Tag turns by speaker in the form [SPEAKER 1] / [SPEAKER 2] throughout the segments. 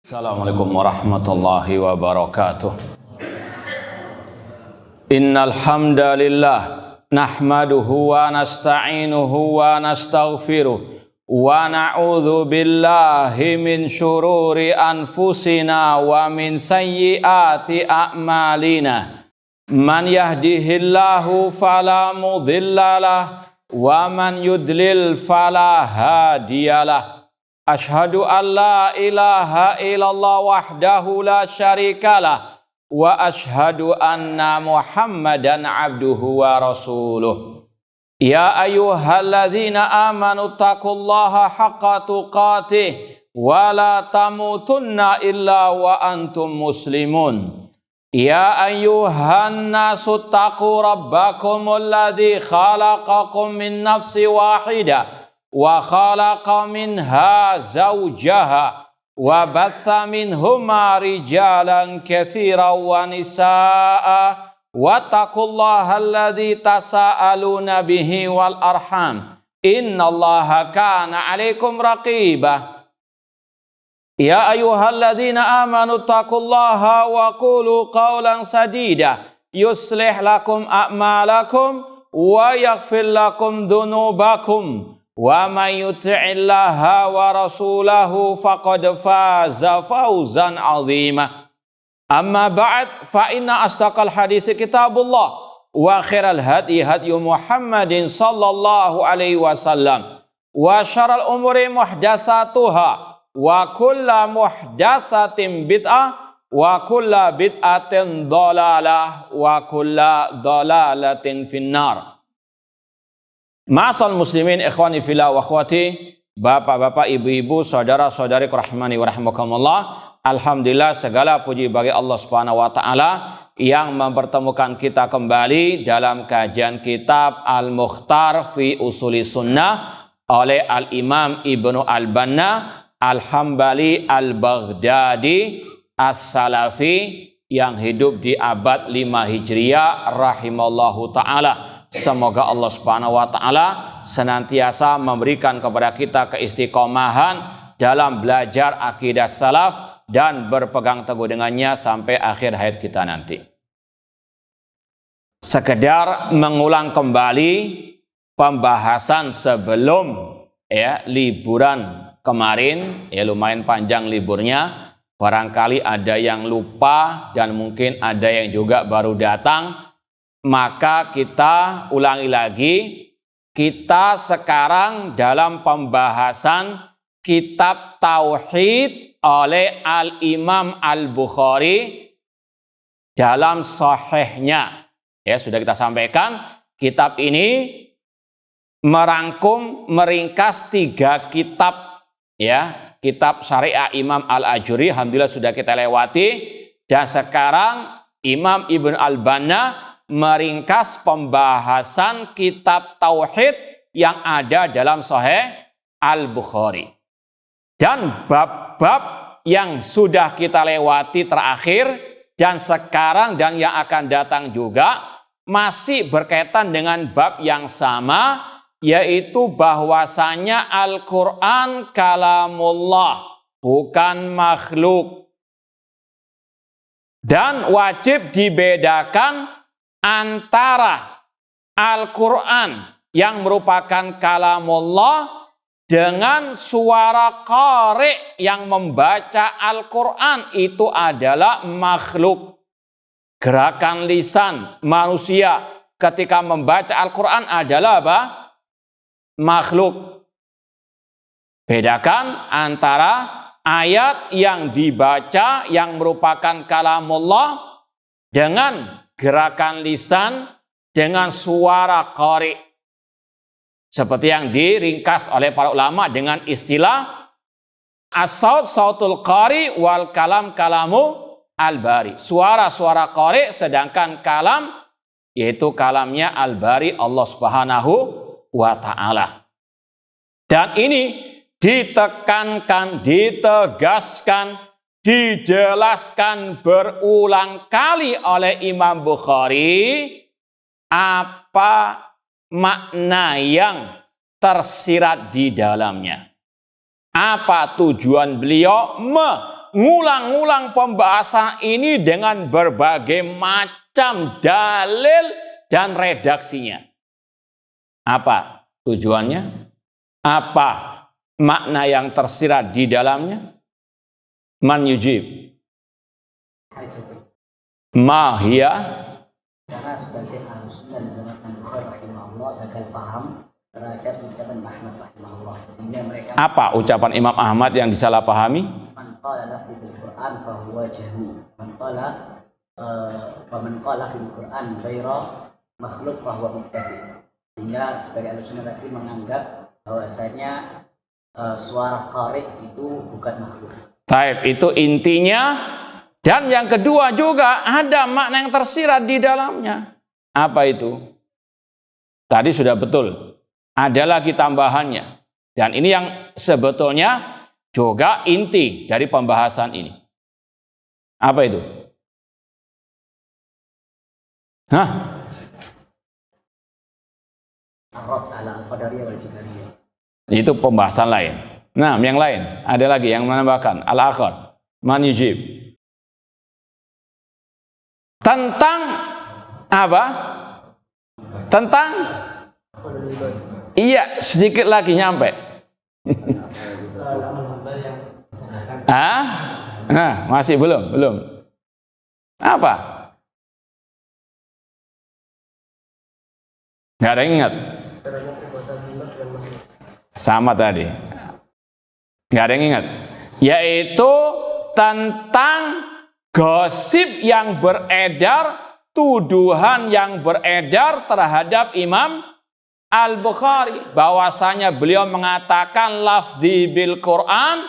[SPEAKER 1] Assalamualaikum warahmatullahi wabarakatuh. Innal hamdalillah nahmaduhu wa nasta'inuhu wa nastaghfiruh wa na'udzu billahi min syururi anfusina wa min sayyiati a'malina. Man yahdihillahu fala mudhillalah wa man yudlil fala hadiyalah. Ashhadu an la ilaha illallah wahdahu la syarikalah wa ashhadu anna Muhammadan abduhu wa rasuluh. Ya ayyuhalladzina amanu taqullaha haqqa tuqatih wa la tamutunna illa wa antum muslimun. Ya ayyuhan nasu taqu rabbakumul ladzi khalaqakum min nafsin wahidah wa khalaqa minha zawjaha wa batha minhuma rijalan katsiran wa nisaa wattaqullaha alladzi tasaaluna bihi wal arham innallaha kana 'alaikum raqiba. Ya ayyuhalladzina amanu taqullaha wa qulu qawlan sadida yuslih lakum a'malakum wa yaghfir lakum dhunubakum wa may yuti'illaha wa rasulahu faqad faza fawzan 'azima. Amma ba'd, fa inna asdaqal hadithi kitabullah wa khairal hadi hadyu Muhammadin sallallahu alaihi wasallam wa syarrul umuri muhdatsatuha wa kullu muhdatsatin bid'ah wa kullu bid'atin dhalalah wa kullu dhalalatin finnar. Ma'asal muslimin ikhwani fillah wa akhwati, bapak-bapak, ibu-ibu, saudara-saudari rahimani wa rahimakumullah. Alhamdulillah, segala puji bagi Allah Subhanahu wa taala yang mempertemukan kita kembali dalam kajian kitab Al-Mukhtar fi Usuli Sunnah oleh Al-Imam Ibnu Al-Banna Al-Hambali Al-Baghdadi As-Salafi yang hidup di abad 5 Hijriah rahimallahu taala. Semoga Allah Subhanahu wa taala senantiasa memberikan kepada kita keistiqomahan dalam belajar akidah salaf dan berpegang teguh dengannya sampai akhir hayat kita nanti. Sekedar mengulang kembali pembahasan sebelum liburan kemarin, lumayan panjang liburnya. Barangkali ada yang lupa dan mungkin ada yang juga baru datang. Maka kita ulangi lagi, kita sekarang dalam pembahasan kitab Tauhid oleh Al-Imam Al-Bukhari dalam sahihnya. Ya, sudah kita sampaikan, kitab ini merangkum, meringkas 3 kitab, ya, kitab syariah Imam Al-Ajuri, alhamdulillah sudah kita lewati, dan sekarang Imam Ibnu Al-Banna meringkas pembahasan kitab Tauhid yang ada dalam Sahih Al-Bukhari. Dan bab-bab yang sudah kita lewati terakhir dan sekarang dan yang akan datang juga masih berkaitan dengan bab yang sama, yaitu bahwasanya Al-Quran kalamullah, bukan makhluk. Dan wajib dibedakan antara Al-Quran yang merupakan kalamullah dengan suara qari yang membaca Al-Quran, itu adalah makhluk. Gerakan lisan manusia ketika membaca Al-Quran adalah apa? Makhluk. Bedakan antara ayat yang dibaca yang merupakan kalamullah dengan gerakan lisan dengan suara qari. Seperti yang diringkas oleh para ulama dengan istilah as-saut sautul qari wal kalam kalamu al-bari. Suara-suara qari sedangkan kalam yaitu kalamnya al-bari, Allah Subhanahu wa taala. Dan ini ditekankan, ditegaskan, dijelaskan berulang kali oleh Imam Bukhari apa makna yang tersirat di dalamnya. Apa tujuan beliau mengulang-ulang pembahasan ini dengan berbagai macam dalil dan redaksinya. Apa tujuannya? Apa makna yang tersirat di dalamnya? Man yujib? Mahia?
[SPEAKER 2] Karena sebagian Ahlussunnah di zaman Bukhari rahimahullah gagal paham terhadap ucapan Ahmad rahimahullah, sehingga mereka
[SPEAKER 1] apa ucapan Imam Ahmad yang disalahpahami?
[SPEAKER 2] man qala lafzi bil Quran fa huwa jahmi, man qala man qala fil Quran ghaira makhluk fa huwa mubtadi. Sehingga sebagai Ahlussunnah tadi menganggap bahwasanya suara qari itu bukan makhluk.
[SPEAKER 1] Taib, itu intinya. Dan yang kedua juga ada makna yang tersirat di dalamnya. Apa itu? Tadi sudah betul. Ada lagi tambahannya. Dan ini yang sebetulnya juga inti dari pembahasan ini. Apa itu? Hah? Itu pembahasan lain. Nah, yang lain. Ada lagi yang menambahkan. Al-akhar. Man yujib. Tentang apa? Tentang? Iya, sedikit lagi nyampe. Ah? Nah, masih belum. Apa? Nggak ada yang ingat? Sama tadi. Nggak ada yang ingat? Yaitu tentang gosip yang beredar, tuduhan yang beredar terhadap Imam Al-Bukhari, bahwasanya beliau mengatakan lafzi bil Quran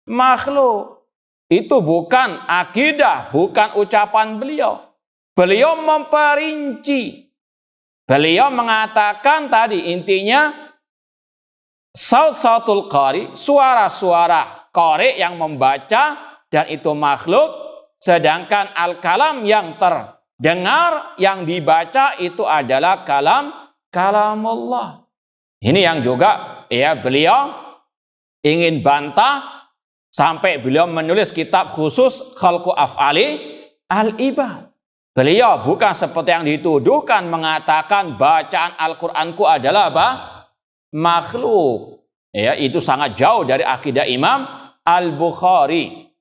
[SPEAKER 1] makhluk. Itu bukan akidah, bukan ucapan beliau. Beliau memperinci. Beliau mengatakan tadi intinya sautul qari, suara-suara qari yang membaca dan itu makhluk. Sedangkan al-kalam yang terdengar, yang dibaca itu adalah kalamullah. Ini yang juga ya beliau ingin bantah sampai beliau menulis kitab khusus Khalqu Af'ali al-Ibad. Beliau bukan seperti yang dituduhkan mengatakan bacaan Al-Qur'anku adalah apa? Makhluk. Ya, itu sangat jauh dari akidah Imam Al-Bukhari.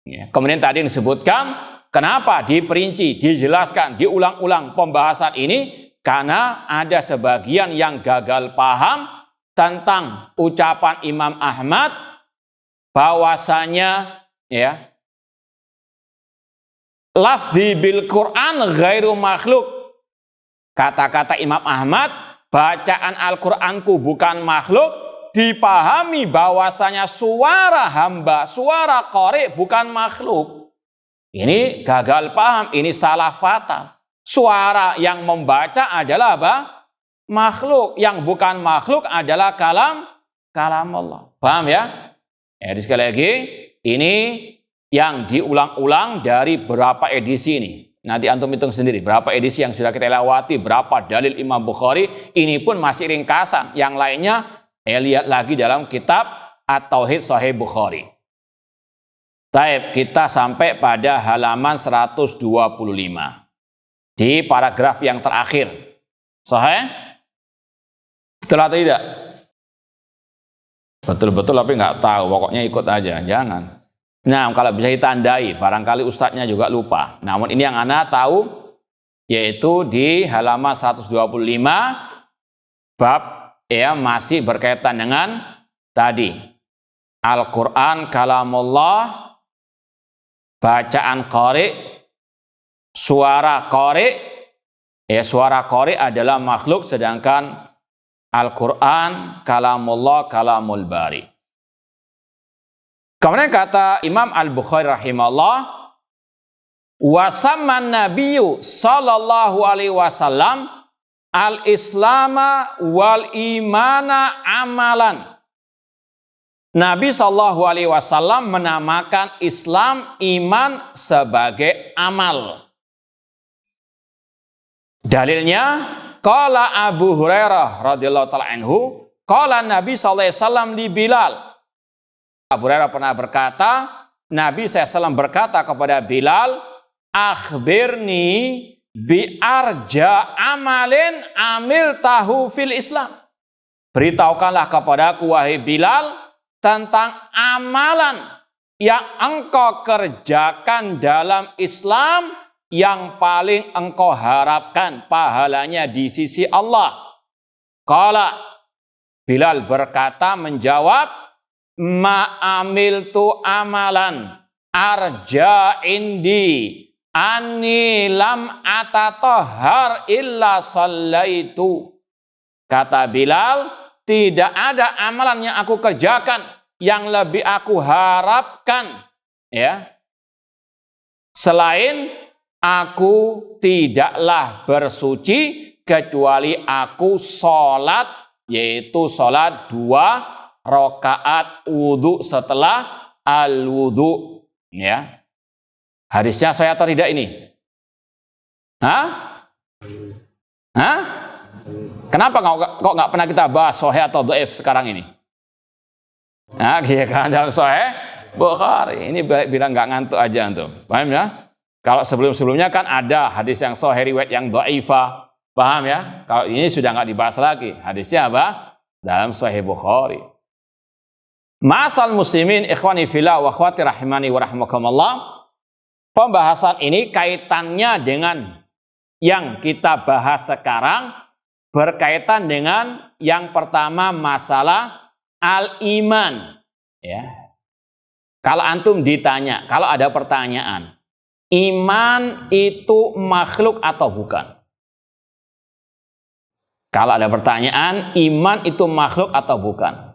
[SPEAKER 1] Ya, kemudian tadi disebutkan kenapa diperinci, dijelaskan, diulang-ulang pembahasan ini, karena ada sebagian yang gagal paham tentang ucapan Imam Ahmad bahwasanya ya lafzi bil Quran ghairu makhluk. Kata-kata Imam Ahmad, bacaan Al-Qur'anku bukan makhluk, dipahami bahwasanya suara hamba, suara qari bukan makhluk. Ini gagal paham, ini salah fatal. Suara yang membaca adalah apa? Makhluk. Yang bukan makhluk adalah kalam Allah. Paham ya? Jadi sekali lagi, ini yang diulang-ulang dari berapa edisi ini. Nanti antum hitung sendiri berapa edisi yang sudah kita lewati, berapa dalil Imam Bukhari. Ini pun masih ringkasan. Yang lainnya lihat lagi dalam kitab At-Tauhid Sahih Bukhari. Taib, kita sampai pada halaman 125. Di paragraf yang terakhir. Sahih? Betul atau tidak? Betul-betul tapi nggak tahu, pokoknya ikut aja, jangan. Nah, kalau bisa ditandai, barangkali ustadznya juga lupa. Namun ini yang Anda tahu, yaitu di halaman 125, bab ya masih berkaitan dengan tadi Al-Quran kalamullah, bacaan qari, suara qari. Ya, suara qari adalah makhluk, sedangkan Al-Quran kalamullah kalamul bari. Kemudian kata Imam Al-Bukhari rahimahullah, wasamman nabiyyu sallallahu alaihi wasallam al-islama wal imana amalan. Nabi sallallahu alaihi wasallam menamakan Islam, iman sebagai amal. Dalilnya qala Abu Hurairah radhiyallahu taala anhu, qala Nabi sallallahu alaihi wasallam li Bilal. Abu Hurairah pernah berkata, Nabi SAW berkata kepada Bilal, akhbirni bi arja amalin amil tahu fil Islam. Beritahukanlah kepadaku wahai Bilal tentang amalan yang engkau kerjakan dalam Islam yang paling engkau harapkan pahalanya di sisi Allah. Qala, Bilal berkata menjawab, ma'amiltu amalan arja indi anni lam atatahhar illa sallaitu. Kata Bilal, tidak ada amalan yang aku kerjakan yang lebih aku harapkan, ya, selain aku tidaklah bersuci kecuali aku sholat, yaitu sholat 2 rakaat wudhu setelah al-wudhu. Ya. Hadisnya sahih atau tidak ini? Hah? Kenapa kok nggak pernah kita bahas sahih atau dhaif sekarang ini? Nah, kan dalam sahih Bukhari. Ini bilang nggak ngantuk aja antum. Paham ya? Kalau sebelum-sebelumnya kan ada hadis yang sahih riwayat yang dhaifah. Paham ya? Kalau ini sudah nggak dibahas lagi. Hadisnya apa? Dalam Sahih Bukhari. Ma'asal muslimin ikhwani fillah wa akhwati rahimani wa rahmakumullah. Pembahasan ini kaitannya dengan yang kita bahas sekarang, berkaitan dengan yang pertama masalah al-iman. Ya. Kalau antum ditanya, kalau ada pertanyaan, iman itu makhluk atau bukan? Kalau ada pertanyaan, iman itu makhluk atau bukan?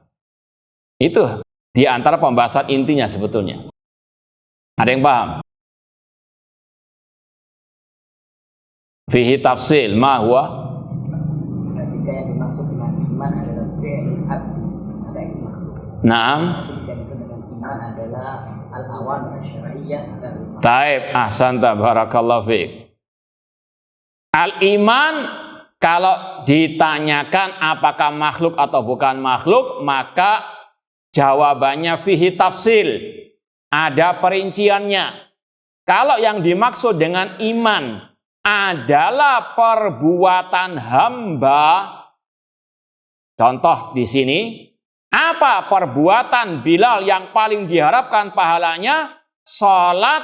[SPEAKER 1] Itu di antara pembahasan intinya sebetulnya. Ada yang paham? Fihi tafsil, ma huwa?
[SPEAKER 2] Jika yang dimaksud dengan iman adalah fi'il abdi, maka itu makhluk.
[SPEAKER 1] Naam.
[SPEAKER 2] Jika itu dengan iman adalah al-awamir asy-syar'iyyah, maka itu makhluk.
[SPEAKER 1] Taib, ahsanta barakallahu fiik. Al-iman, kalau ditanyakan apakah makhluk atau bukan makhluk, maka jawabannya fihi tafsil. Ada perinciannya. Kalau yang dimaksud dengan iman adalah perbuatan hamba, contoh di sini, apa perbuatan Bilal yang paling diharapkan pahalanya? Salat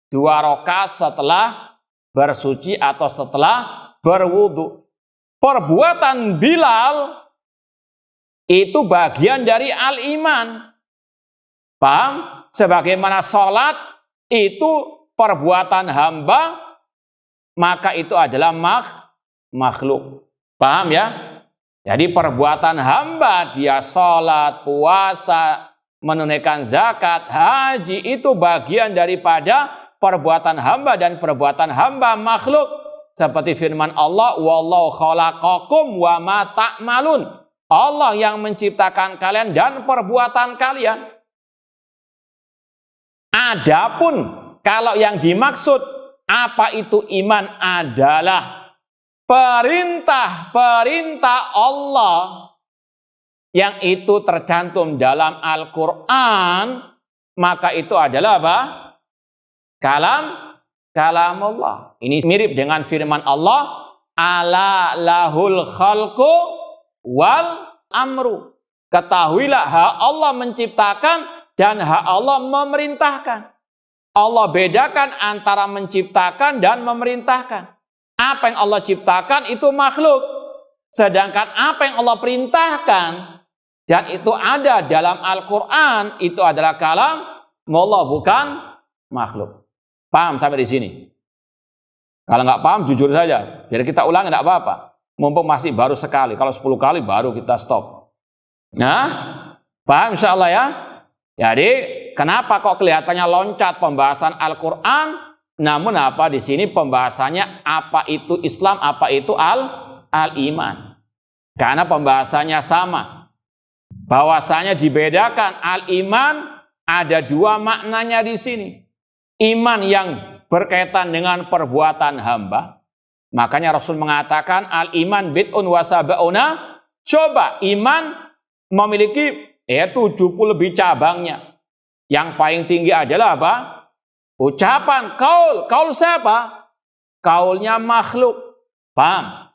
[SPEAKER 1] 2 rakaat setelah bersuci atau setelah berwudu. Perbuatan Bilal itu bagian dari al-iman. Paham? Sebagaimana salat itu perbuatan hamba, maka itu adalah makhluk. Paham ya? Jadi perbuatan hamba, dia salat, puasa, menunaikan zakat, haji, itu bagian daripada perbuatan hamba, dan perbuatan hamba makhluk. Seperti firman Allah, wallahu khalaqakum wa ma ta'malun. Allah yang menciptakan kalian dan perbuatan kalian. Adapun kalau yang dimaksud apa itu iman adalah perintah-perintah Allah yang itu tercantum dalam Al-Quran, maka itu adalah apa? Kalam Allah. Ini mirip dengan firman Allah, ala lahul khalqu wal amru. Ketahuilah hak Allah menciptakan dan hak Allah memerintahkan. Allah bedakan antara menciptakan dan memerintahkan. Apa yang Allah ciptakan itu makhluk. Sedangkan apa yang Allah perintahkan dan itu ada dalam Al-Quran, itu adalah kalam Allah, bukan makhluk. Paham sampai di sini? Kalau nggak paham, jujur saja. Biar kita ulang, nggak apa-apa. Mumpung masih baru sekali. Kalau 10 kali baru kita stop. Nah, paham insya Allah ya? Jadi, kenapa kok kelihatannya loncat pembahasan Al-Quran? Namun apa di sini pembahasannya apa itu Islam, apa itu al-iman. Karena pembahasannya sama. Bahwasanya dibedakan al-iman, ada 2 maknanya di sini. Iman yang berkaitan dengan perbuatan hamba. Makanya Rasul mengatakan al-iman bid'un wa sab'una. Coba iman memiliki 70 lebih cabangnya. Yang paling tinggi adalah apa? Ucapan, kaul. Kaul siapa? Kaulnya makhluk. Paham?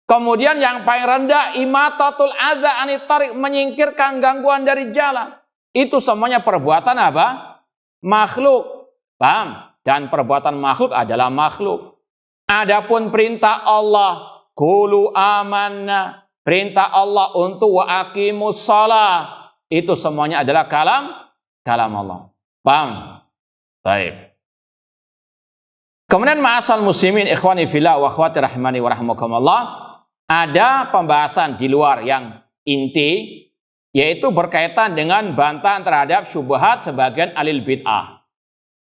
[SPEAKER 1] Kemudian yang paling rendah, imatatul adza anit tariq, menyingkirkan gangguan dari jalan. Itu semuanya perbuatan apa? Makhluk. Paham? Dan perbuatan makhluk adalah makhluk. Adapun perintah Allah, qulu amanna, perintah Allah untuk wa aqimus shalah, itu semuanya adalah kalam Allah. Paham? Baik. Kemudian ma'asal muslimin ikhwani fillah wa akhwati rahimani wa rahimakumullah, ada pembahasan di luar yang inti, yaitu berkaitan dengan bantahan terhadap syubhat sebagian alil bid'ah.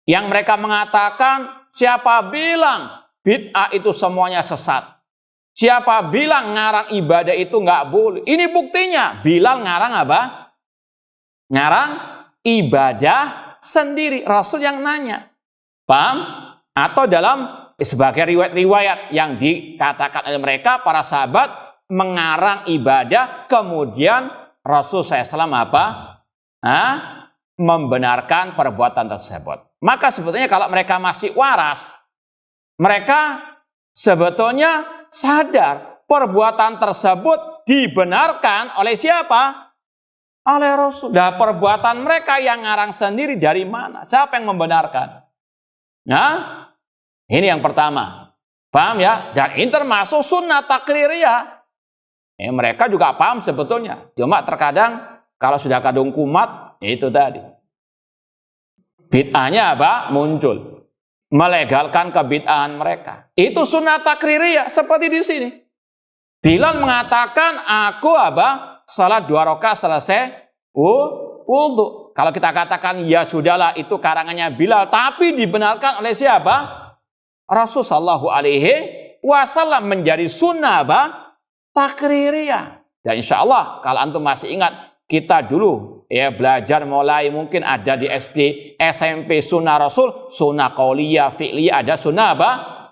[SPEAKER 1] Yang mereka mengatakan, siapa bilang bid'ah itu semuanya sesat? Siapa bilang ngarang ibadah itu nggak boleh? Ini buktinya, Bilal ngarang apa? Ngarang ibadah sendiri, Rasul yang nanya. Paham? Atau dalam sebagai riwayat-riwayat yang dikatakan oleh mereka, para sahabat mengarang ibadah, kemudian Rasul SAW apa? Membenarkan perbuatan tersebut. Maka sebetulnya kalau mereka masih waras, mereka sebetulnya sadar perbuatan tersebut dibenarkan oleh siapa? Oleh Rasul. Nah, perbuatan mereka yang ngarang sendiri dari mana? Siapa yang membenarkan? Nah, ini yang pertama. Paham ya? Dan ini termasuk sunnah takririyah. Mereka juga paham sebetulnya. Cuma terkadang kalau sudah kadung kumat, itu tadi. Bid'ahnya apa? Muncul. Melegalkan kebid'ahan mereka. Itu sunnah takririyah seperti di sini. Bilal mengatakan, aku apa? Salat 2 rakaat selesai wudu. Kalau kita katakan ya sudahlah, itu karangannya Bilal, tapi dibenarkan oleh siapa? Rasul sallallahu alaihi wasallam, menjadi sunnah apa? Takririyah. Dan insya Allah kalau antum masih ingat, kita dulu ya belajar mulai mungkin ada di SD, SMP sunnah Rasul, sunnah qauliyah, fi'liyah, ada sunnah apa?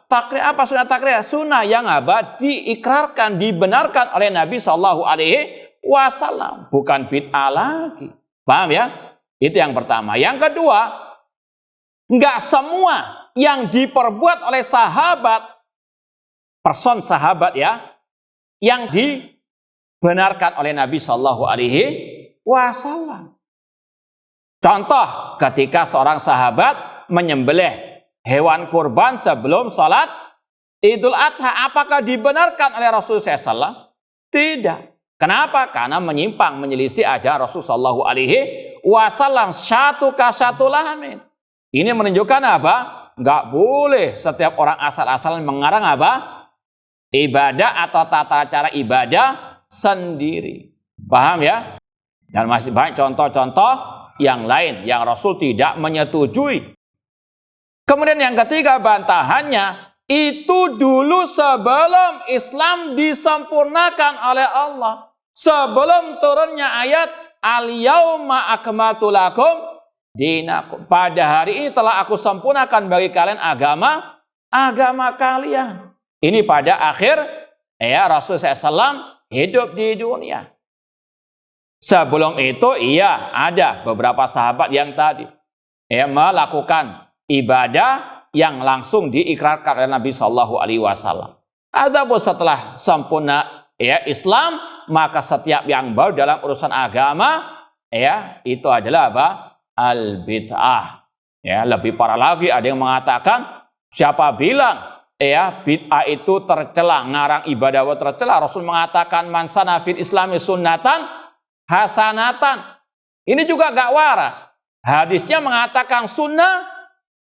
[SPEAKER 1] Takrir. Apa sunnah takririyah? Sunnah yang apa? Diikrarkan, dibenarkan oleh Nabi sallallahu alaihi wasallam, bukan bid'ah lagi. Paham ya? Itu yang pertama. Yang kedua, enggak semua yang diperbuat oleh sahabat, person sahabat ya, yang dibenarkan oleh Nabi Shallallahu Alaihi Wasallam. Contoh, ketika seorang sahabat menyembelih hewan kurban sebelum sholat Idul Adha, apakah dibenarkan oleh Rasulullah SAW? Tidak. Kenapa? Karena menyimpang, menyelisih ajaran Rasulullah Shallallahu Alaihi Wasallam. Syatu kasyatu lahamin. Ini menunjukkan apa? Nggak boleh setiap orang asal-asalan mengarang apa? Ibadah atau tata cara ibadah sendiri. Paham ya? Dan masih banyak contoh-contoh yang lain yang Rasul tidak menyetujui. Kemudian yang ketiga bantahannya, itu dulu sebelum Islam disempurnakan oleh Allah. Sebelum turunnya ayat al-yauma akmaltu lakum dinakum. Pada hari ini telah aku sempurnakan bagi kalian agama kalian. Ini pada akhir ya Rasulullah SAW hidup di dunia. Sebelum itu iya ada beberapa sahabat yang tadi melakukan ibadah yang langsung diikrarkan oleh Nabi Shallallahu Alaihi Wasallam. Adapun setelah sempurna ya Islam, maka setiap yang baru dalam urusan agama ya itu adalah apa? Al bid'ah. Ya, lebih parah lagi ada yang mengatakan, siapa bilang ya bid'ah itu tercela, ngarang ibadah tercela? Rasul mengatakan man sana fil islami sunnatan hasanatan. Ini juga gak waras. Hadisnya mengatakan sunnah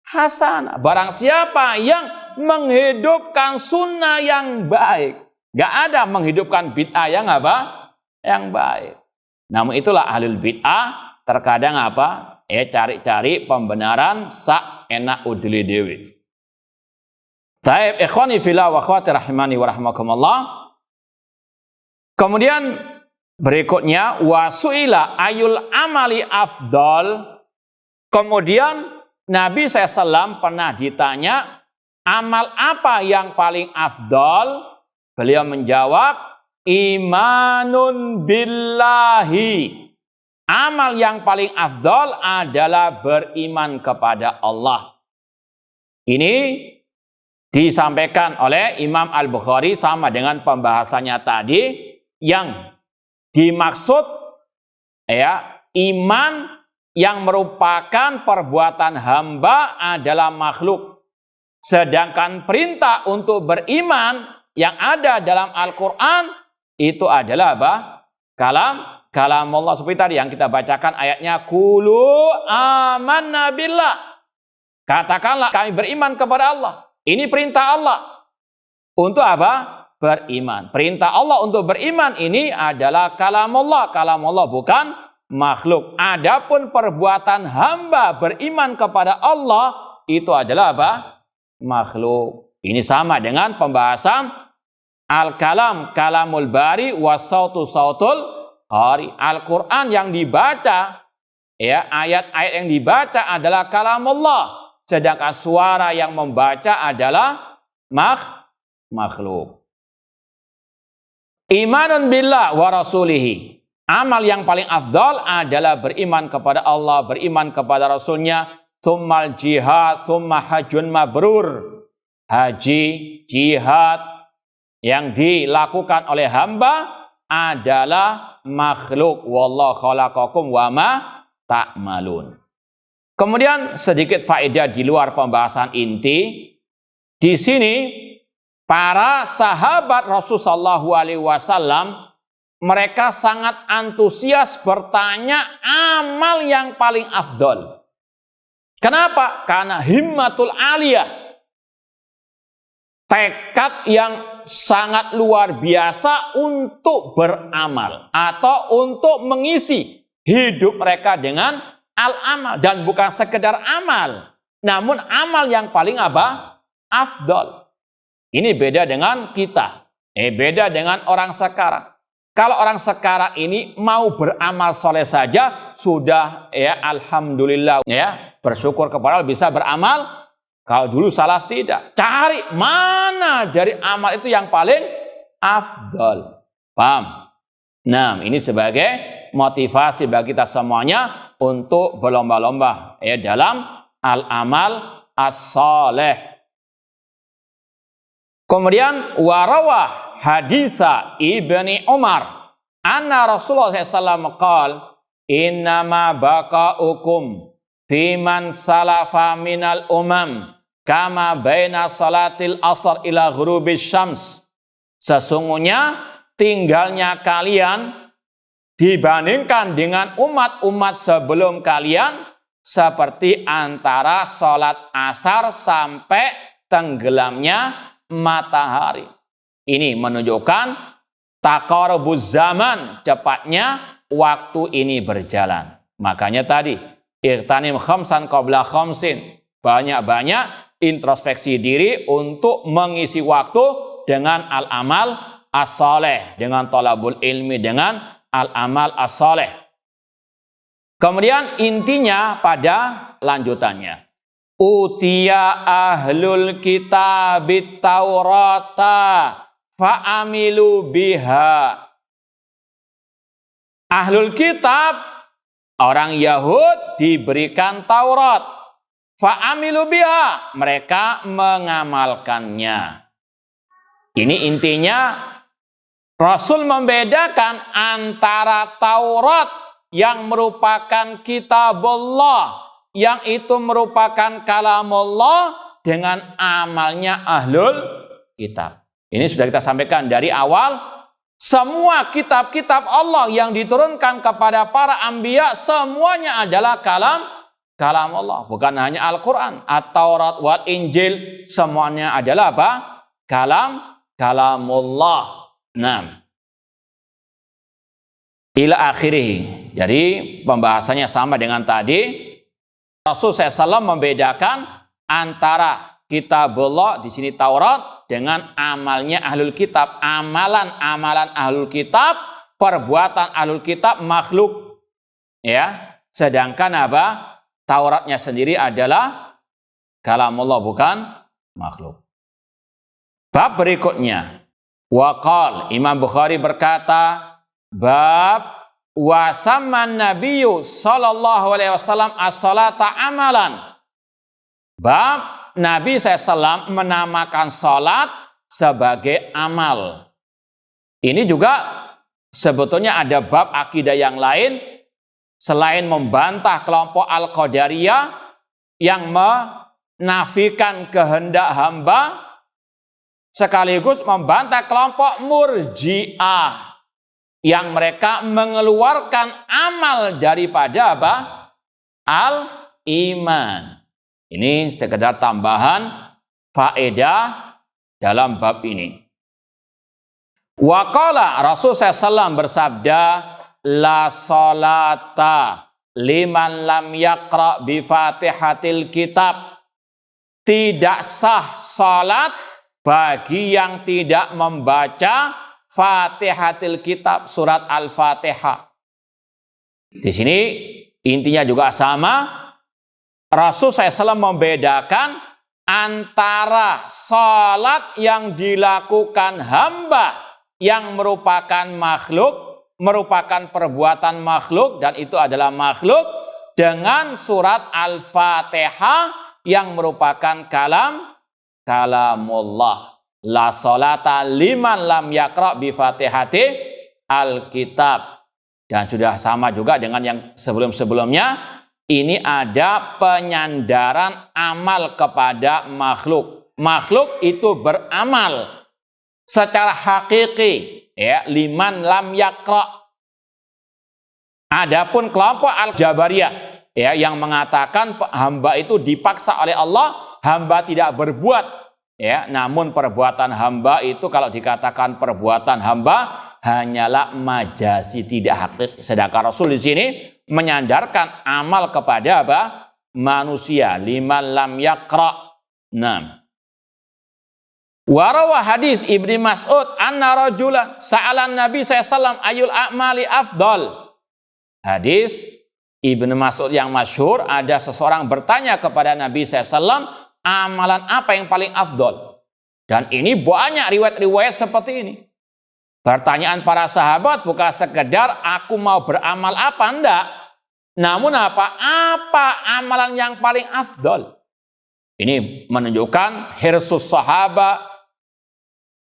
[SPEAKER 1] hasanah. Barang siapa yang menghidupkan sunnah yang baik, gak ada menghidupkan bid'ah yang apa? Yang baik. Namun itulah ahlul bid'ah terkadang apa? Cari-cari pembenaran sak enak udili dewi. Taib ikhwani fillah wa akhwati rahimani wa rahimakumullah. Kemudian berikutnya wasuila ayul amali afdal. Kemudian Nabi SAW pernah ditanya amal apa yang paling afdal. Beliau menjawab imanun billahi. amal yang paling afdal adalah beriman kepada Allah. Ini disampaikan oleh Imam Al-Bukhari sama dengan pembahasannya tadi, yang dimaksud ya iman yang merupakan perbuatan hamba adalah makhluk. Sedangkan perintah untuk beriman yang ada dalam Al-Quran itu adalah apa? Kalam Allah, seperti tadi yang kita bacakan ayatnya, Qulu amanna billah. Katakanlah kami beriman kepada Allah. Ini perintah Allah. Untuk apa? Beriman. Perintah Allah untuk beriman ini adalah kalam Allah. Kalam Allah bukan makhluk. Adapun perbuatan hamba beriman kepada Allah itu adalah apa? Makhluk. Ini sama dengan pembahasan al-kalam, kalamul bari, was-sautu sautul qari. Al-Quran yang dibaca, ya, ayat-ayat yang dibaca adalah kalam Allah. Sedangkan suara yang membaca adalah makhluk. Imanun billah wa rasulihi. Amal yang paling afdal adalah beriman kepada Allah, beriman kepada Rasulnya. Tsummal jihad, tsumma hajjun mabrur. Haji, jihad yang dilakukan oleh hamba adalah makhluk. Wallahu khalaqakum wa ma ta'malun. Kemudian sedikit faedah di luar pembahasan inti. Di sini para sahabat Rasulullah SAW mereka sangat antusias bertanya amal yang paling afdol. Kenapa? Karena himmatul aliyah, tekad yang sangat luar biasa untuk beramal atau untuk mengisi hidup mereka dengan al-amal, dan bukan sekedar amal, namun amal yang paling apa? Afdol. Ini beda dengan kita. Beda dengan orang sekarang. Kalau orang sekarang ini mau beramal soleh saja sudah ya alhamdulillah ya, bersyukur kepada Allah bisa beramal. Kalau dulu salaf tidak. Cari mana dari amal itu yang paling afdol. Paham? Nah, ini sebagai motivasi bagi kita semuanya untuk berlomba-lomba ya dalam al-amal as-saleh. Kemudian warawah haditha Ibni Umar anna Rasulullah SAW qala innama baka'ukum fiman salafa minal umam kama baina salatil asar ila ghurubis syams. Sesungguhnya tinggalnya kalian dibandingkan dengan umat-umat sebelum kalian seperti antara sholat asar sampai tenggelamnya matahari. Ini menunjukkan taqarubuz zaman, cepatnya waktu ini berjalan. Makanya tadi irtanim khamsan qabla khamsin, banyak-banyak introspeksi diri untuk mengisi waktu dengan al-amal as-saleh, dengan thalabul ilmi, dengan al-amal as-saleh. Kemudian intinya pada lanjutannya, utiya ahlul kitabit taurata fa'amilu biha. Ahlul kitab, orang Yahud, diberikan Taurat. Fa'amilu biha, mereka mengamalkannya. Ini intinya Rasul membedakan antara Taurat yang merupakan kitabullah, yang itu merupakan kalamullah, dengan amalnya ahlul kitab. Ini sudah kita sampaikan dari awal. Semua kitab-kitab Allah yang diturunkan kepada para anbiya semuanya adalah kalam Allah, bukan hanya Al-Quran. At-Taurat wal Injil semuanya adalah apa? Kalamullah. Nah, ila akhirih. Jadi pembahasannya sama dengan tadi. Rasul SAW membedakan antara kitabullah di sini Taurat dengan amalnya ahlul kitab. Amalan ahlul kitab, perbuatan ahlul kitab makhluk. Ya, sedangkan apa? Tauratnya sendiri adalah kalamullah, bukan makhluk. Bab berikutnya, waqal, Imam Bukhari berkata, bab wa samman nabiyyu sallallahu alaihi wasallam as-salata amalan. Bab Nabi SAW menamakan salat sebagai amal. Ini juga sebetulnya ada bab akidah yang lain selain membantah kelompok Al-Qadariyah yang menafikan kehendak hamba, sekaligus membantah kelompok Murji'ah yang mereka mengeluarkan amal daripada apa? Al-iman. Ini sekedar tambahan faedah dalam bab ini. Waqala Rasul SAW bersabda, la salata liman lam yaqra bi fatihatil kitab. Tidak sah salat bagi yang tidak membaca fatihatil kitab, surat Al-Fatihah. Di sini intinya juga sama. Rasul SAW membedakan antara salat yang dilakukan hamba yang merupakan makhluk, merupakan perbuatan makhluk, dan itu adalah makhluk, dengan surat Al-Fatihah yang merupakan kalamullah. La salata liman lam yaqra bi fatihati al-kitab. Dan sudah sama juga dengan yang sebelum-sebelumnya. Ini ada penyandaran amal kepada makhluk. Makhluk itu beramal secara hakiki, ya, liman lam yaqra. Adapun kelompok Al-Jabariyah, ya, yang mengatakan hamba itu dipaksa oleh Allah, hamba tidak berbuat, ya, namun perbuatan hamba itu kalau dikatakan perbuatan hamba hanyalah majazi, tidak hakiki. Sedangkan Rasul di sini menyandarkan amal kepada apa? Manusia, liman lam yaqra. Warawa hadis Ibnu Mas'ud anna rajulan sa'alan Nabi SAW ayul a'mali afdal. Hadis Ibnu Mas'ud yang masyhur, ada seseorang bertanya kepada Nabi SAW, amalan apa yang paling afdal? Dan ini banyak riwayat-riwayat seperti ini. Pertanyaan para sahabat bukan sekedar aku mau beramal apa, enggak. Namun apa amalan yang paling afdal? Ini menunjukkan hirsus sahabat,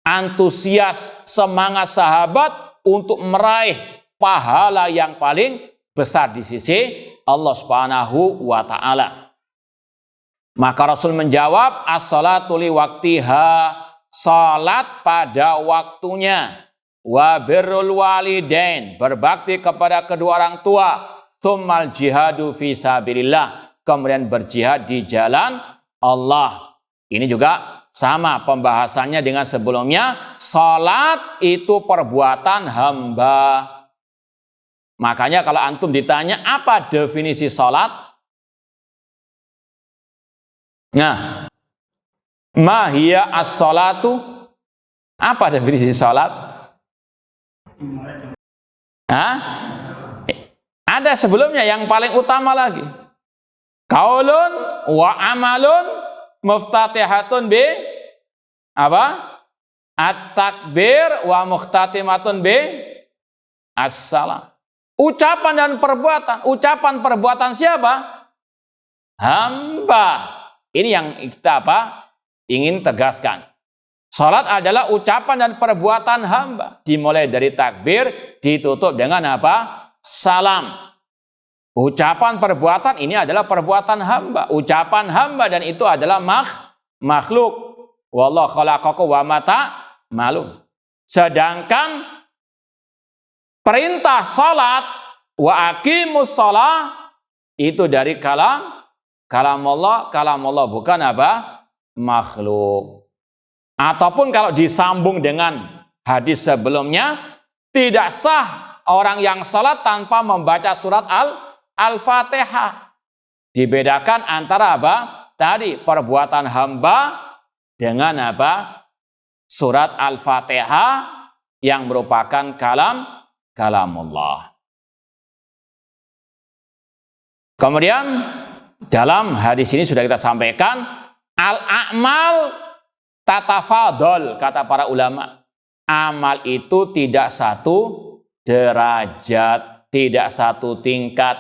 [SPEAKER 1] antusias semangat sahabat untuk meraih pahala yang paling besar di sisi Allah Subhanahu wa taala. Maka Rasul menjawab, as-salatu li waqtiha, salat pada waktunya. Wa birrul walidain, berbakti kepada kedua orang tua. Tsummal jihadu fi sabilillah, kemudian berjihad di jalan Allah. Ini juga sama pembahasannya dengan sebelumnya. Salat itu perbuatan hamba. Makanya kalau antum ditanya apa definisi salat? Nah, ma hiya as-salatu? Apa definisi salat? Ada sebelumnya yang paling utama lagi. Qaulun wa amalun muftatihatun bi apa? At-takbir wa muhtatimatun bi as-salam. Ucapan dan perbuatan. Ucapan perbuatan siapa? Hamba. Ini yang kita ingin tegaskan. Salat adalah ucapan dan perbuatan hamba. Dimulai dari takbir, ditutup dengan apa? Salam. Ucapan perbuatan ini adalah perbuatan hamba. Ucapan hamba, dan itu adalah makhluk. Wallahu khalaqakum wa ma ta'malun. Sedangkan perintah salat wa aqimus shalah itu dari kalam Allah, bukan apa? Makhluk. Ataupun kalau disambung dengan hadis sebelumnya, tidak sah orang yang salat tanpa membaca surat Al-Fatihah. Dibedakan antara apa? Tadi perbuatan hamba dengan apa? Surat Al-Fatihah yang merupakan kalamullah. Kemudian dalam hadis ini sudah kita sampaikan, al-a'mal tatafadol, kata para ulama. Amal itu tidak satu derajat. tidak satu tingkat.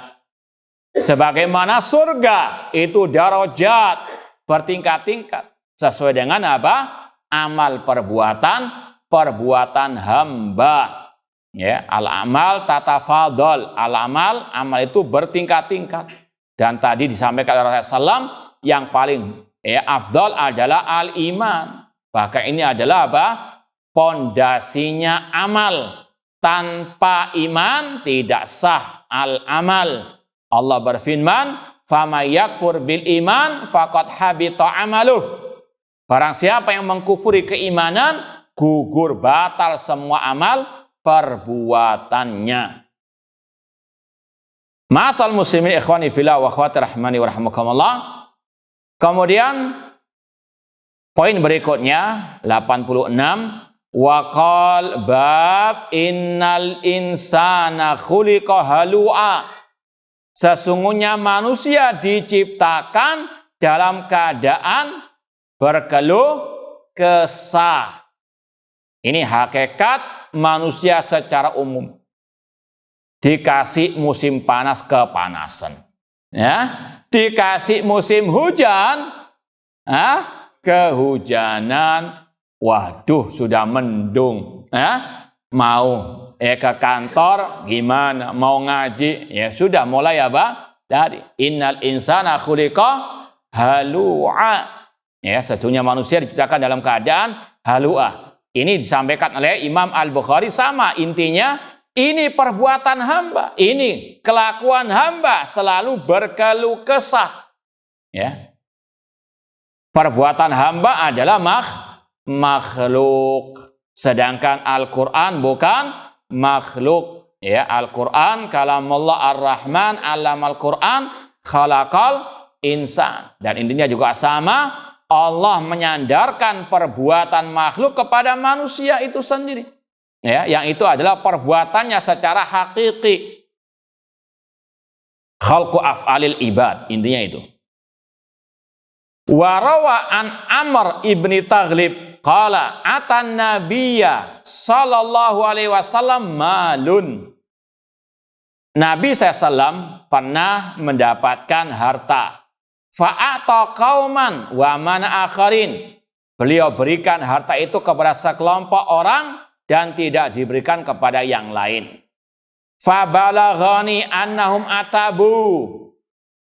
[SPEAKER 1] Sebagaimana surga itu darajat, bertingkat-tingkat. Sesuai dengan apa? Amal perbuatan hamba. Ya, al-amal tatafadol. Amal itu bertingkat-tingkat. Dan tadi disampaikan oleh Rasulullah SAW, yang paling afdal adalah al-iman. Bahkan ini adalah apa? Pondasinya amal. Tanpa iman tidak sah al-amal. Allah berfirman, "Faman yakfur bil iman faqad habita amaluh." Barang siapa yang mengkufuri keimanan, gugur batal semua amal perbuatannya. Ma'asal muslimin ikhwani fillah wa akhwati rahmani wa rahmakumullah. Kemudian poin berikutnya 86, waqal bab innal insana khuliqa halu'a. Sesungguhnya manusia diciptakan dalam keadaan berkeluh kesah. Ini hakikat manusia secara umum. Dikasih musim panas kepanasan, ya. Dikasih musim hujan, kehujanan. Waduh, sudah mendung. Mau ke kantor gimana? Mau ngaji, ya sudah mulai apa? Dari innal insana khuliqa halu'a. Ya, sesungguhnya manusia diciptakan dalam keadaan halu'ah. Ini disampaikan oleh Imam Al-Bukhari, sama intinya. Ini perbuatan hamba, ini kelakuan hamba selalu berkeluh kesah. Ya. Perbuatan hamba adalah makhluk, sedangkan Al-Quran bukan makhluk. Ya, Al-Quran kalamullah ar-Rahman, allamal Quran khalaqal insan. Dan intinya juga sama, Allah menyandarkan perbuatan makhluk kepada manusia itu sendiri. Ya, yang itu adalah perbuatannya secara hakiki. Khalqu af'alil ibad, intinya itu. Warawa an Amr ibni Taghlib qala atan nabiyya sallallahu alaihi wasallam malun. Nabi SAW pernah mendapatkan harta. Fa'ata qauman wa mana akharin. Beliau berikan harta itu kepada sekelompok orang dan tidak diberikan kepada yang lain. Fabalaghani annahum atabu.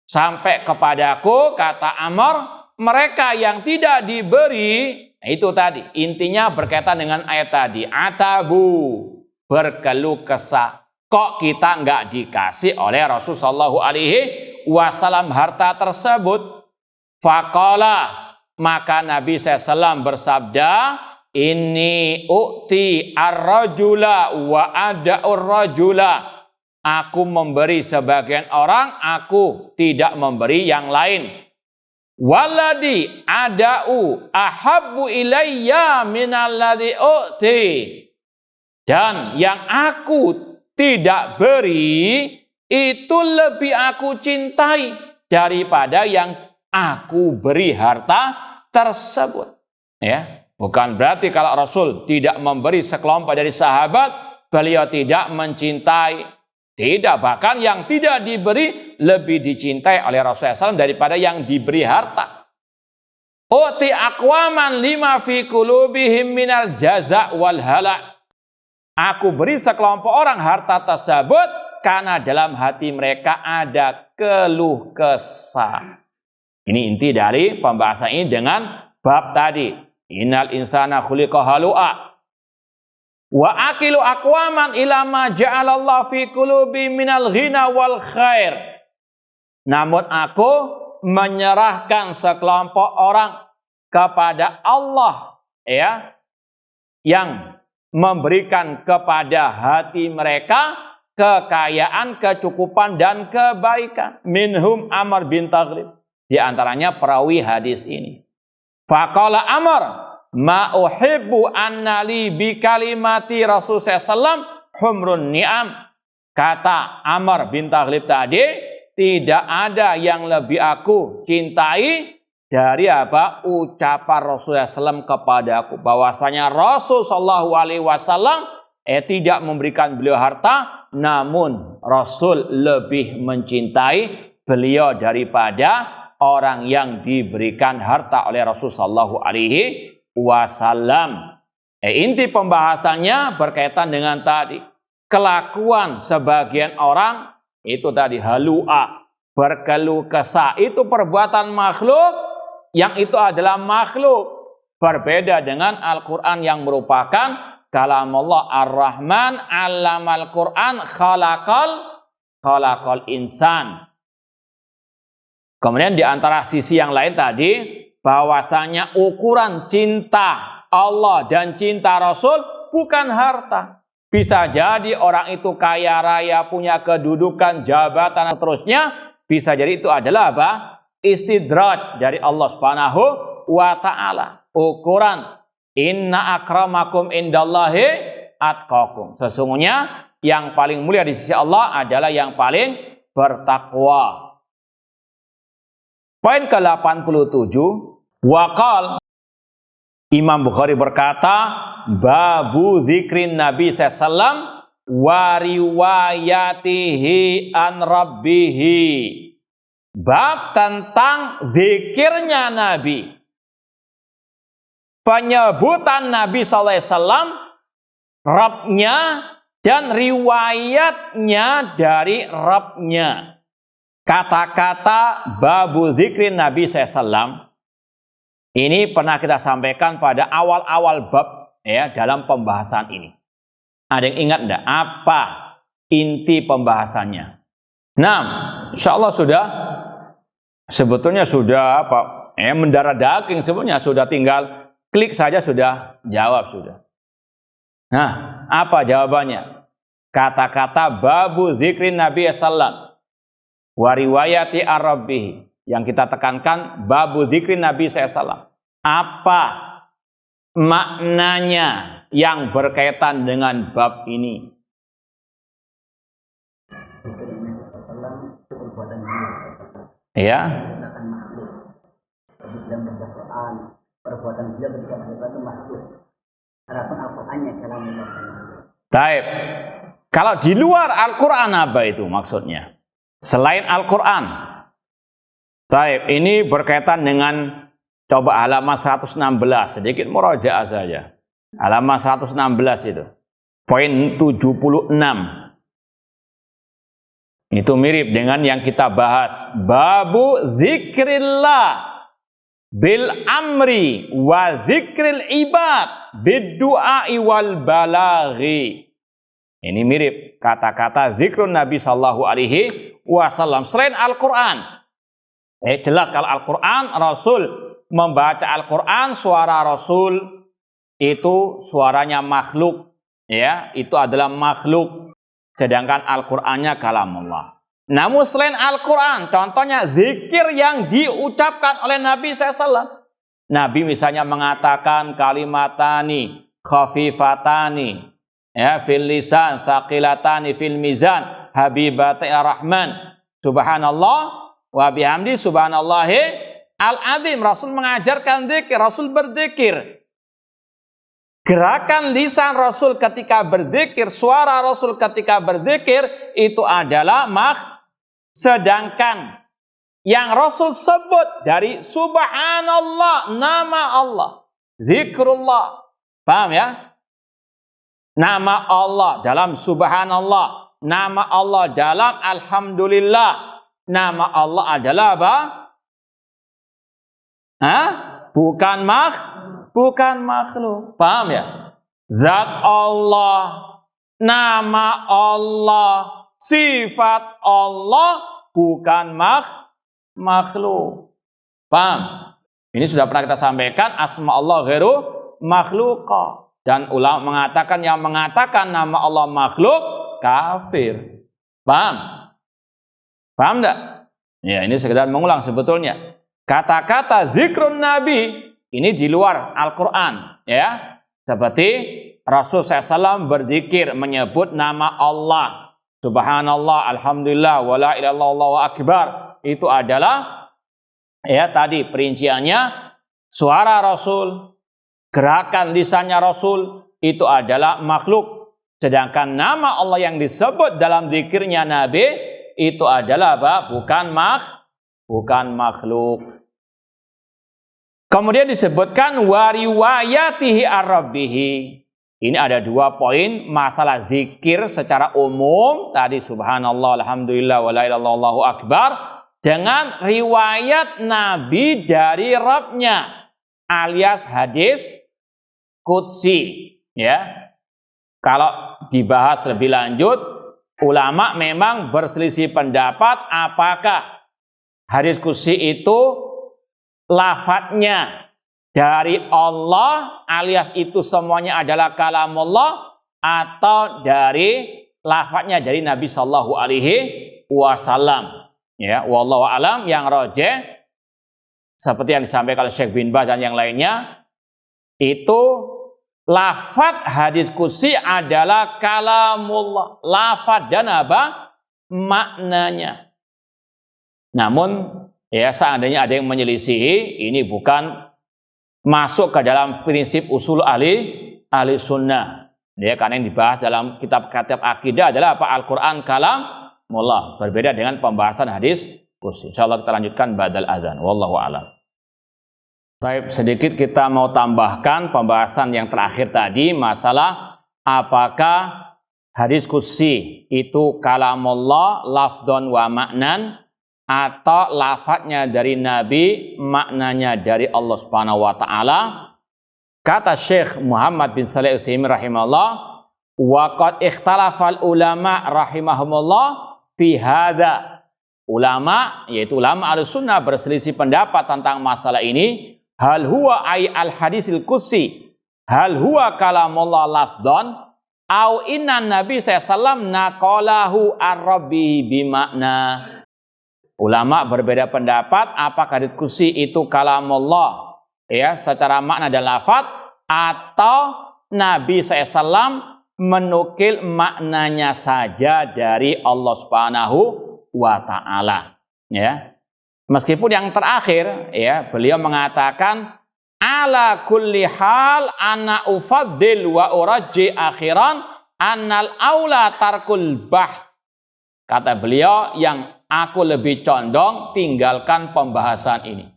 [SPEAKER 1] Sampai kepadaku, kata Amr, mereka yang tidak diberi, itu tadi, intinya berkaitan dengan ayat tadi, atabu, berkeluh kesah. Kok kita nggak dikasih oleh Rasulullah SAW harta tersebut? Faqala, maka Nabi SAW bersabda, inni u'ti ar-rajula wa ada'ur rajula. Aku memberi sebagian orang, aku tidak memberi yang lain. Waladi ada'u ahabbu ilayya minalladhi u'ti. Dan yang aku tidak beri, itu lebih aku cintai daripada yang aku beri harta tersebut. Ya. Bukan berarti kalau Rasul tidak memberi sekelompok dari sahabat, beliau tidak mencintai. Tidak, bahkan yang tidak diberi lebih dicintai oleh Rasulullah SAW daripada yang diberi harta. Uti aqwaman lima fi qulubihim minal jaza' wal hala. Aku beri sekelompok orang harta tersebut karena dalam hati mereka ada keluh kesah. Ini inti dari pembahasan ini dengan bab tadi. Innal insana khuliqa halu'a. Wa akilu aqwaman ila ma ja'alallahu fi qulubi minal ghina wal khair. Namun aku menyerahkan sekelompok orang kepada Allah, ya, yang memberikan kepada hati mereka kekayaan, kecukupan dan kebaikan. Minhum Amr bin Taghlib. Di antaranya perawi hadis ini. Faqala Amr, ma uhibbu annali bi kalimati Rasul sallam humrun ni'am. Kata Amr bin Taghlib tadi, tidak ada yang lebih aku cintai dari apa? Ucapan Rasulullah SAW kepada aku. Bahwasanya Rasul SAW tidak memberikan beliau harta, namun Rasul lebih mencintai beliau daripada orang yang diberikan harta oleh Rasul sallallahu alaihi wasallam. Inti pembahasannya berkaitan dengan tadi kelakuan sebagian orang itu tadi halu'a, berkeluh kesah, itu perbuatan makhluk yang itu adalah makhluk, berbeda dengan Al-Quran yang merupakan kalam Allah. Ar-Rahman 'allamal Quran khalaqal insan. Kemudian di antara sisi yang lain tadi, bahwasanya ukuran cinta Allah dan cinta Rasul bukan harta. Bisa jadi orang itu kaya raya, punya kedudukan, jabatan, dan seterusnya. Bisa jadi itu adalah apa? Istidraj dari Allah Subhanahu wa ta'ala. Ukuran inna akramakum indallahi atqakum. Sesungguhnya yang paling mulia di sisi Allah adalah yang paling bertakwa. Poin ke-87, waqal, Imam Bukhari berkata, babu dzikrin Nabi sallallahu wa riwayatihi an rabbihi. Bab tentang zikirnya Nabi. Penyebutan Nabi sallallahu alaihi wasallam, Rabbnya dan riwayatnya dari Rabbnya. Kata-kata babu dzikrin Nabi SAW ini pernah kita sampaikan pada awal-awal bab ya dalam pembahasan ini. Ada yang ingat enggak apa inti pembahasannya? Nah, insyaallah sebetulnya sudah mendarah daging, sebenarnya sudah tinggal klik saja sudah jawab sudah. Nah, apa jawabannya? Kata-kata babu dzikrin Nabi SAW wa riwayati ar-rabbih, yang kita tekankan babu dzikrin Nabi SAW. Apa maknanya yang berkaitan dengan bab ini? Ya. Perbuatan beliau ketika berbuat itu makhluk. Harapan Al-Qur'annya dalam Taib. Kalau di luar Al-Qur'an apa itu maksudnya? Selain Al-Quran. Taib, ini berkaitan dengan coba halaman 116, sedikit murojaah saja. Halaman 116 itu. Poin 76. Itu mirip dengan yang kita bahas. Babu dzikrillah bil amri wa dzikril ibad bid du'ai wal balaghi. Ini mirip kata-kata zikrun Nabi sallallahu alaihi wasallam selain Al-Quran. Jelas kalau Al-Quran, Rasul membaca Al-Quran, suara Rasul itu suaranya makhluk, ya, itu adalah makhluk. Sedangkan Al-Qurannya kalamullah. Namun selain Al-Quran, contohnya zikir yang diucapkan oleh Nabi SAW. Nabi misalnya mengatakan kalimatani khafifatani, ya, fil lisan, thaqilatani fil mizan, habibati ar-Rahman, subhanallah wa bihamdi subhanallahi al-azim. Rasul mengajarkan zikir, Rasul berzikir. Gerakan lisan Rasul ketika berzikir, suara Rasul ketika berzikir itu adalah sedangkan yang Rasul sebut dari subhanallah, nama Allah, zikrullah. Paham ya? Nama Allah dalam subhanallah, nama Allah dalam alhamdulillah. Nama Allah adalah apa? Bukan makhluk. Paham ya? Zat Allah, nama Allah, sifat Allah bukan makhluk. Paham? Ini sudah pernah kita sampaikan, asma Allah ghairu makhluqa. Dan ulama mengatakan yang mengatakan nama Allah makhluk kafir. Paham? Paham enggak? Ya, ini sekedar mengulang sebetulnya. Kata-kata zikrun Nabi ini di luar Al-Quran, ya. Seperti Rasul SAW berzikir menyebut nama Allah. Subhanallah, alhamdulillah, wala ilaha illallah, wallahu akbar. Itu adalah, ya tadi perinciannya, suara Rasul, gerakan lisannya Rasul, itu adalah makhluk. Sedangkan nama Allah yang disebut dalam zikirnya Nabi itu adalah apa? Bukan makhluk. Kemudian disebutkan wariwayatihi ar-rabbihi. Ini ada 2 poin masalah zikir secara umum. Tadi subhanallah, alhamdulillah, wa la ilaha illallah, Allahu akbar. Dengan riwayat Nabi dari Rabbnya alias hadis qudsi. Ya. Kalau dibahas lebih lanjut, ulama memang berselisih pendapat apakah hadis qudsi itu lafadznya dari Allah alias itu semuanya adalah kalamullah atau dari lafadznya dari Nabi sallallahu alaihi wasallam. Ya, wallahu alam, yang rajih seperti yang disampaikan oleh Syekh bin Baz dan yang lainnya, itu lafadz hadis qudsi adalah kalamullah, lafadz dan apa? Maknanya. Namun ya seandainya ada yang menyelisihi, ini bukan masuk ke dalam prinsip usul ahli sunnah. Ya, karena yang dibahas dalam kitab-kitab akidah adalah apa? Al-Quran kalamullah, berbeda dengan pembahasan hadis qudsi. Insyaallah kita lanjutkan ba'dal adzan. Wallahu a'lam. Baik, sedikit kita mau tambahkan pembahasan yang terakhir tadi, masalah apakah hadis qudsi itu kalamullah lafdon wa maknan atau lafadznya dari Nabi, maknanya dari Allah Subhanahu wa taala. Kata Syekh Muhammad bin Shalih Al-Utsaimin rahimahullah, wa qad ikhtalafal ulama rahimahumullah fi hadza. Ulama, yaitu ulama Ahlussunnah, berselisih pendapat tentang masalah ini. Hal huwa ay al hadisil qudsi, hal huwa kalamullah lafdon, au inna Nabi sallallahu naqalahu ar-rabbi bimakna. Ulama berbeda pendapat apakah hadits qudsi itu kalamullah ya secara makna dan lafaz, atau Nabi SAW menukil maknanya saja dari Allah Subhanahu wa taala. Ya. Meskipun yang terakhir ya beliau mengatakan ala kulli hal ana ufaddil wa urajji akhiran annal aula tarkul bahth. Kata beliau, yang aku lebih condong tinggalkan pembahasan ini.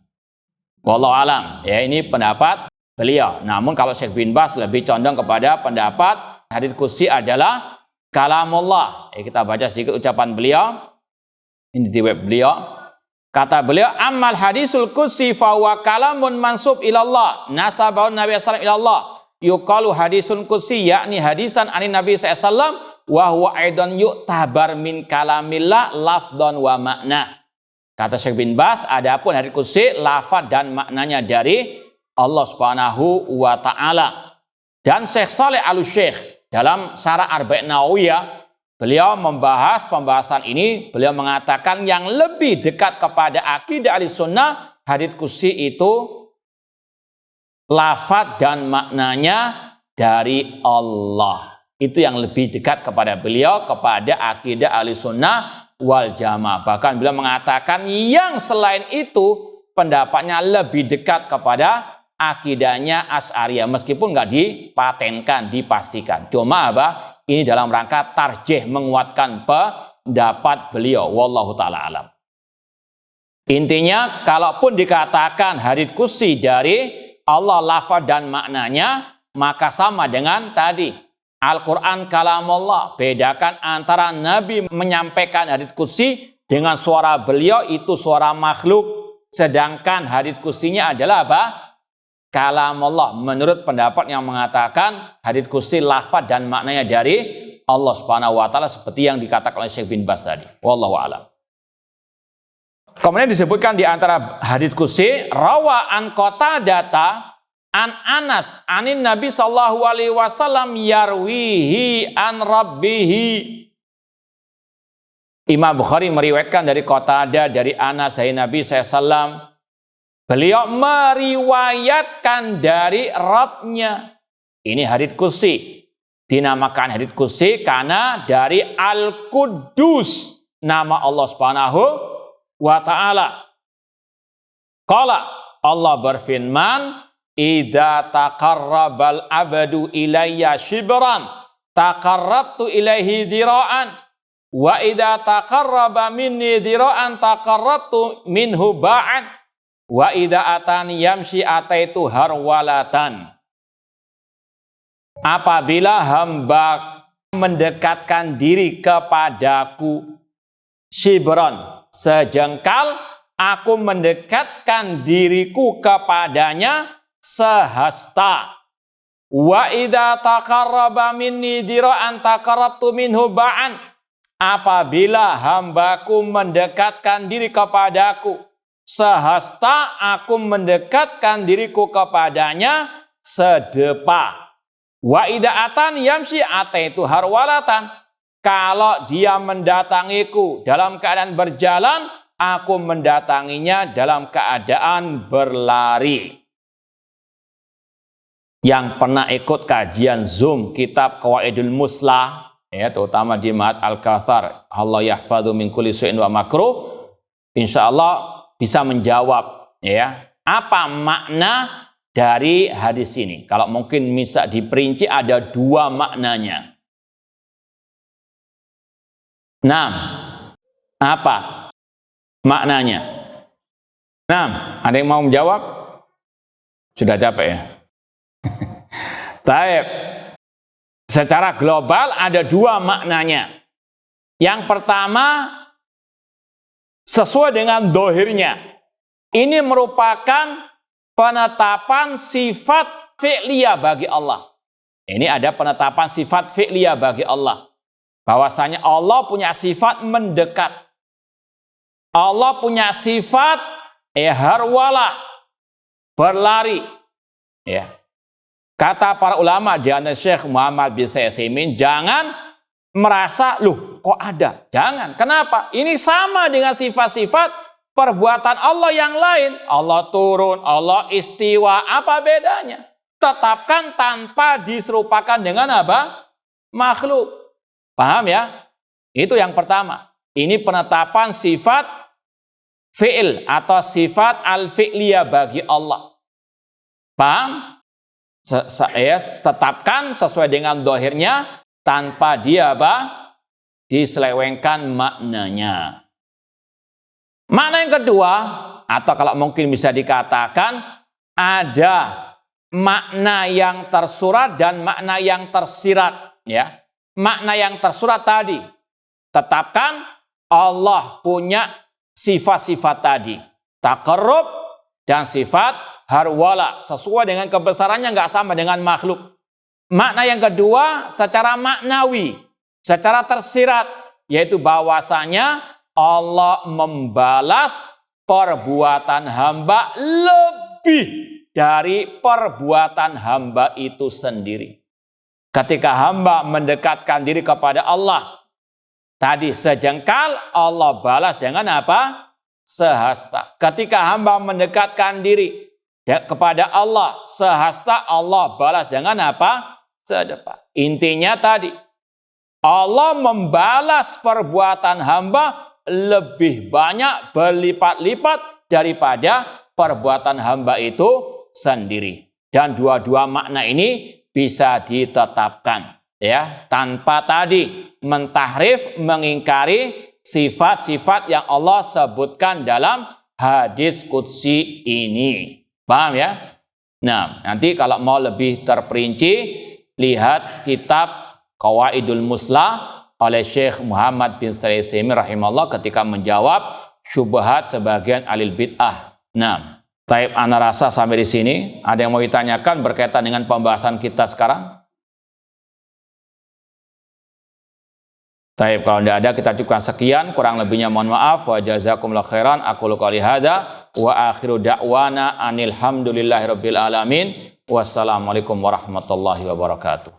[SPEAKER 1] Wallahu alam. Ya, ini pendapat beliau. Namun kalau Syekh bin Baz lebih condong kepada pendapat hadits qudsi adalah kalamullah. Ya, kita baca sedikit ucapan beliau. Ini di web beliau. Kata beliau, ammal hadisul qudsi fa huwa kalamun mansub ilallah, nasabahu Nabi sallallahu alaihi wasallam ilallah. Yuqalu hadisun qudsi yakni hadisan anin Nabi sallallahu alaihi wasallam wa huwa aidan yu'tabar min kalamillah lafdhan wa makna. Kata Syekh bin Baz, adapun hadits qudsi lafaz dan maknanya dari Allah Subhanahu wa taala. Dan Syekh Shalih Al-Syekh dalam Syarah Arba'in Nawawiyah, beliau membahas pembahasan ini, beliau mengatakan yang lebih dekat kepada akidah Ahlussunnah, hadits qudsi itu lafaz dan maknanya dari Allah. Itu yang lebih dekat kepada beliau, kepada akidah Ahlussunnah wal Jamaah. Bahkan beliau mengatakan yang selain itu pendapatnya lebih dekat kepada akidahnya Asy'ariyah, meskipun nggak dipatenkan, dipastikan. Cuma apa? Ini dalam rangka tarjih, menguatkan pendapat beliau. Wallahu ta'ala alam. Intinya, kalaupun dikatakan hadits qudsi dari Allah lafaz dan maknanya, maka sama dengan tadi. Al-Quran kalamullah. Bedakan antara Nabi menyampaikan hadits qudsi dengan suara beliau, itu suara makhluk. Sedangkan hadits qudsinya adalah apa? Kalamullah, menurut pendapat yang mengatakan hadits qudsi lafaz dan maknanya dari Allah Subhanahu wa taala, seperti yang dikatakan oleh Syekh bin Baz tadi. Wallahu a'lam. Kemudian disebutkan di antara hadits qudsi, rawa an Qatadata an Anas anin Nabi sallallahu alaihi wasallam yarwihi an rabbihi. Imam Bukhari meriwayatkan dari Qatadah, dari Anas, dari Nabi sallallahu alaihi wasallam. Beliau meriwayatkan dari Rabb-nya. Ini hadits qudsi. Dinamakan hadits qudsi karena dari Al-Quddus, nama Allah Subhanahu wa taala. Qala, Allah berfirman, idza taqarrabal abdu ilayya shibran taqarrabtu ilaihi dhira'an wa idza taqarraba minni dhira'an taqarrabtu minhu ba'an wa idza atani yamshi ataitu harwalatan. Apabila hamba mendekatkan diri kepadaku shibron, sejengkal, aku mendekatkan diriku kepadanya sehasta. Wa idza taqarraba minni dira'an taqarrabtu minhu ba'an. Apabila hambaku mendekatkan diri kepadaku sehasta, aku mendekatkan diriku kepadanya sedepa. Wa idza atan yamshi ataitu harwalatan. Kalau dia mendatangiku dalam keadaan berjalan, aku mendatanginya dalam keadaan berlari. Yang pernah ikut kajian Zoom kitab Qawaidul Muslah, ya, terutama di Ma'had Al-Kautsar, Allah yahfadzu min kulli su'in wa makruh, insyaallah bisa menjawab, ya, apa makna dari hadis ini. Kalau mungkin bisa diperinci, ada dua maknanya. Nah, apa maknanya? Nah, ada yang mau menjawab? Sudah capek ya? Baik. Secara global ada dua maknanya. Yang pertama, sesuai dengan dohirnya. Ini merupakan penetapan sifat fi'liyah bagi Allah. Ini ada penetapan sifat fi'liyah bagi Allah. Bahwasanya Allah punya sifat mendekat. Allah punya sifat harwalah, berlari. Ya. Kata para ulama di antara Syekh Muhammad bin Utsaimin, jangan merasa, loh kok ada? Jangan. Kenapa? Ini sama dengan sifat-sifat perbuatan Allah yang lain. Allah turun, Allah istiwa, apa bedanya? Tetapkan tanpa diserupakan dengan apa? Makhluk. Paham ya? Itu yang pertama. Ini penetapan sifat fi'il atau sifat al-fi'liyah bagi Allah. Paham? Tetapkan sesuai dengan dohirnya tanpa dia apa? Diselewengkan maknanya. Makna yang kedua, atau kalau mungkin bisa dikatakan, ada makna yang tersurat dan makna yang tersirat, ya. Makna yang tersurat tadi, tetapkan Allah punya sifat-sifat tadi, taqarrub dan sifat harwala, sesuai dengan kebesarannya, nggak sama dengan makhluk. Makna yang kedua secara maknawi, secara tersirat, yaitu bahwasanya Allah membalas perbuatan hamba lebih dari perbuatan hamba itu sendiri. Ketika hamba mendekatkan diri kepada Allah, tadi sejengkal, Allah balas dengan apa? Sehasta. Ketika hamba mendekatkan diri kepada Allah sehasta, Allah balas dengan apa? Sedepa. Intinya tadi, Allah membalas perbuatan hamba lebih banyak, berlipat-lipat daripada perbuatan hamba itu sendiri. Dan dua-dua makna ini bisa ditetapkan, ya, tanpa tadi mentahrif, mengingkari sifat-sifat yang Allah sebutkan dalam hadis qudsi ini. Paham ya? Nah, nanti kalau mau lebih terperinci, lihat kitab Qawaidul Muslah oleh Syekh Muhammad bin Shalih Al-Utsaimin rahimahullah ketika menjawab syubhat sebagian alil bid'ah. Nah, taib ana rasa sampai di sini. Ada yang mau ditanyakan berkaitan dengan pembahasan kita sekarang? Taib, kalau tidak ada kita cukupkan sekian, kurang lebihnya mohon maaf. Wa jazakumullahu khairan. Aqulu qouli hadza wa akhiru da'wana anil hamdulillahi rabbil alamin. Wassalamualaikum warahmatullahi wabarakatuh.